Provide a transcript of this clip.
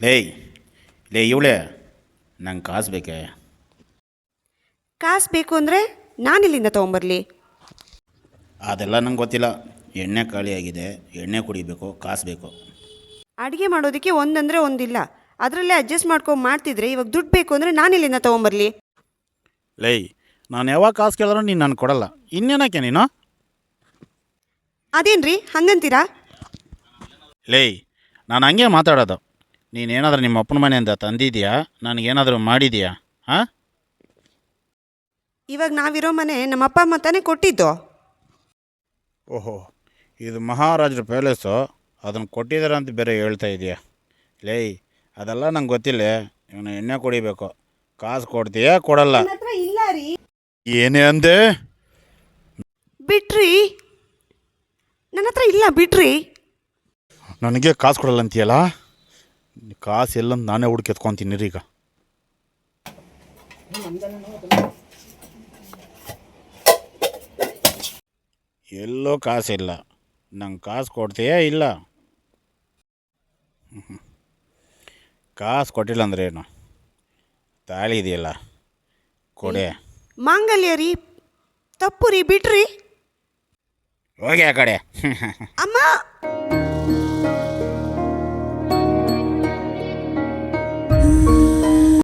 ಲೇಯ್ ಲೇ ಇವಳೆ ನಂಗೆ ಕಾಸು ಬೇಕೆ. ಕಾಸು ಬೇಕು ಅಂದರೆ ನಾನಿಲ್ಲಿಂದ ತೊಗೊಂಬರಲಿ? ಅದೆಲ್ಲ ನಂಗೆ ಗೊತ್ತಿಲ್ಲ. ಎಣ್ಣೆ ಖಾಲಿಯಾಗಿದೆ, ಎಣ್ಣೆ ಕುಡಿಬೇಕು, ಕಾಸು ಬೇಕು. ಅಡುಗೆ ಮಾಡೋದಕ್ಕೆ ಒಂದಂದರೆ ಒಂದಿಲ್ಲ, ಅದರಲ್ಲೇ ಅಡ್ಜಸ್ಟ್ ಮಾಡ್ಕೊಂಡು ಮಾಡ್ತಿದ್ರೆ ಇವಾಗ ದುಡ್ಡು ಬೇಕು ಅಂದರೆ ನಾನಿಲ್ಲಿಂದ ತೊಗೊಂಬರಲಿ? ಲೇಯ್, ನಾನು ಯಾವಾಗ ಕಾಸು ಕೇಳಿದ್ರು ನೀನು ನಾನು ಕೊಡಲ್ಲ. ಇನ್ನೇನಕ್ಕೆ ನೀನು? ಅದೇನ್ರಿ ಹಂಗಂತೀರಾ? ಲೇಯ್, ನಾನು ಹಂಗೆ ಮಾತಾಡೋದು. ನೀನೇನಾದರೂ ನಿಮ್ಮ ಅಪ್ಪನ ಮನೆಯಿಂದ ತಂದಿದೆಯಾ? ನನಗೇನಾದರೂ ಮಾಡಿದೀಯಾ? ಹಾಂ, ಇವಾಗ ನಾವಿರೋ ಮನೆ ನಮ್ಮ ಅಪ್ಪ ಅಮ್ಮ ತಾನೇ ಕೊಟ್ಟಿದ್ದು. ಓಹೋ, ಇದು ಮಹಾರಾಜರ ಪ್ಯಾಲೇಸು, ಅದನ್ನು ಕೊಟ್ಟಿದ್ದಾರೆ ಅಂತ ಬೇರೆ ಹೇಳ್ತಾ ಇದೆಯಾ? ಲೇಯ್, ಅದೆಲ್ಲ ನಂಗೆ ಗೊತ್ತಿಲ್ಲ. ಇವನು ಎಣ್ಣೆ ಕುಡಿಬೇಕು, ಕಾಸು ಕೊಡ್ತೀಯಾ ಕೊಡಲ್ಲ? ಇಲ್ಲ ರೀ. ಏನೇ ಅಂದೆ? ಬಿಟ್ರಿ, ನನ್ನ ಹತ್ರ ಇಲ್ಲ ಬಿಟ್ರಿ. ನನಗೆ ಕಾಸು ಕೊಡಲ್ಲ ಅಂತೀಯಲ್ಲ? ಕಾಸು ಎಲ್ಲಂತ ನಾನೇ ಹುಡುಕಿ ಎತ್ಕೊತೀನಿ ಈಗ. ಎಲ್ಲೋ ಕಾಸಿಲ್ಲ. ನಂಗೆ ಕಾಸು ಕೊಡ್ತೀಯಾ ಇಲ್ಲ? ಕಾಸು ಕೊಟ್ಟಿಲ್ಲ ಅಂದ್ರೆ ಏನು? ತಾಳಿ ಇದೆಯಲ್ಲ, ಕೊಡೆ. ಮಾಂಗಲ್ಯ ರೀ, ತಪ್ಪು ರೀ, ಬಿಟ್ರಿ. ಹೋಗಿ ಆ ಕಡೆ.